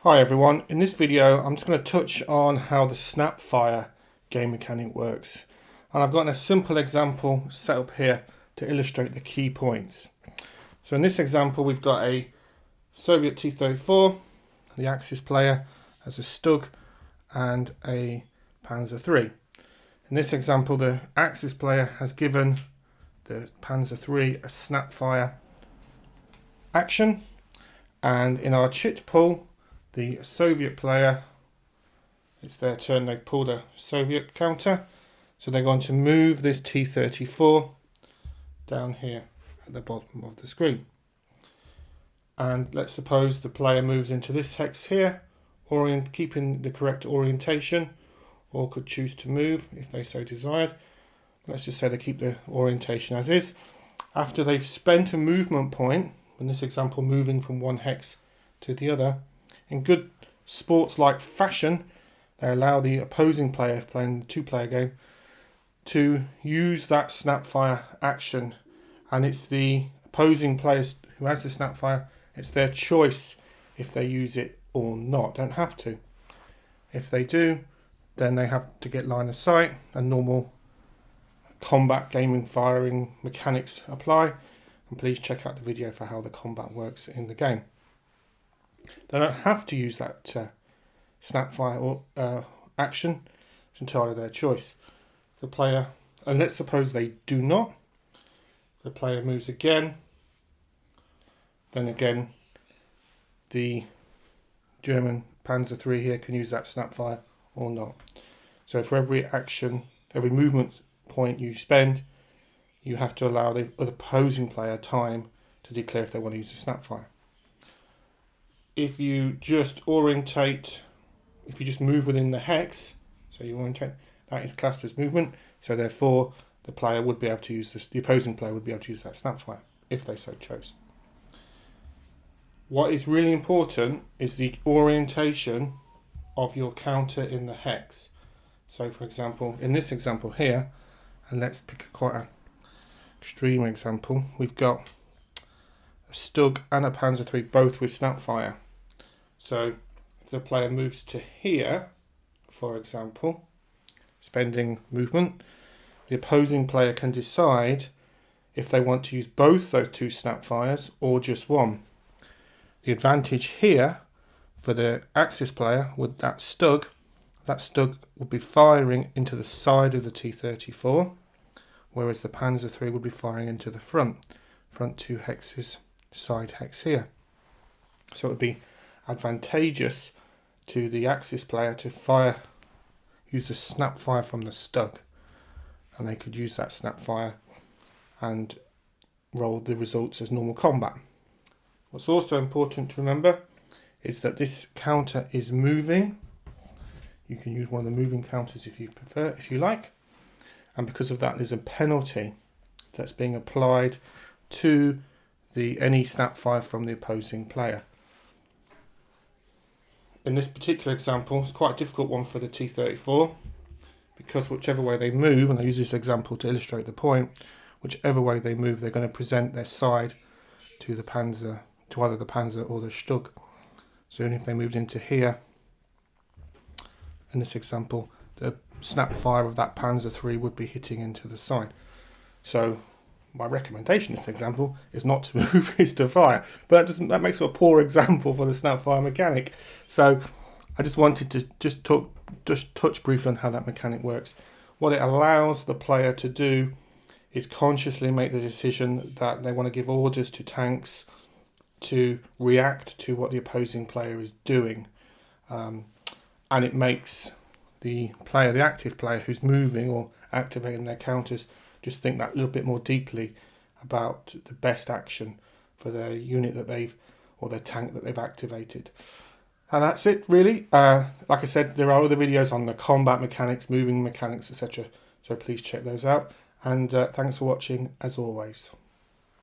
Hi everyone, in this video I'm just going to touch on how the Snapfire game mechanic works, and I've got a simple example set up here to illustrate the key points. So in this example we've got a Soviet T-34, the Axis player has a Stug and a Panzer III. In this example the Axis player has given the Panzer III a Snapfire action, and in our chit pull the Soviet player, it's their turn, they've pulled a Soviet counter, so they're going to move this T-34 down here at the bottom of the screen. And let's suppose the player moves into this hex here, keeping the correct orientation, or could choose to move if they so desired. Let's just say they keep the orientation as is. After they've spent a movement point, in this example moving from one hex to the other, in good sports-like fashion, they allow the opposing player playing the two-player game to use that Snapfire action, and it's the opposing players who has the Snapfire, it's their choice if they use it or not. Don't have to. If they do, then they have to get line of sight and normal combat gaming firing mechanics apply, and please check out the video for how the combat works in the game. They don't have to use that Snapfire action. It's entirely their choice. The player, and let's suppose they do not, the player moves again, then again the German Panzer III here can use that Snapfire or not. So for every action, every movement point you spend, you have to allow the opposing player time to declare if they want to use the Snapfire. If you just orientate, if you just move within the hex, so you orientate, that is classed as movement. So therefore, the player would be able to use this. The opposing player would be able to use that Snapfire if they so chose. What is really important is the orientation of your counter in the hex. So, for example, in this example here, and let's pick quite an extreme example, we've got a Stug and a Panzer III both with Snapfire. So if the player moves to here, for example, spending movement, the opposing player can decide if they want to use both those two Snapfires or just one. The advantage here for the Axis player with that Stug would be firing into the side of the T-34, whereas the Panzer III would be firing into the front two hexes, side hex here. So it would be advantageous to the Axis player to use the Snapfire from the Stug, and they could use that Snapfire and roll the results as normal combat. What's also important to remember is that this counter is moving. You can use one of the moving counters if you prefer, if you like, and because of that there's a penalty that's being applied to any Snapfire from the opposing player. In this particular example, it's quite a difficult one for the T-34, because whichever way they move, and I use this example to illustrate the point, whichever way they move, they're going to present their side to the Panzer, to either the Panzer or the Stug. So even if they moved into here, in this example, the Snapfire of that Panzer III would be hitting into the side. So my recommendation in this example is not to move, is to fire. But that makes it a poor example for the Snapfire mechanic. So I just wanted to just touch briefly on how that mechanic works. What it allows the player to do is consciously make the decision that they want to give orders to tanks to react to what the opposing player is doing. And it makes the player, the active player who's moving or activating their counters, just think that little bit more deeply about the best action for their unit that or their tank that they've activated. And that's it really. Like I said, there are other videos on the combat mechanics, moving mechanics, etc. So please check those out. And thanks for watching as always.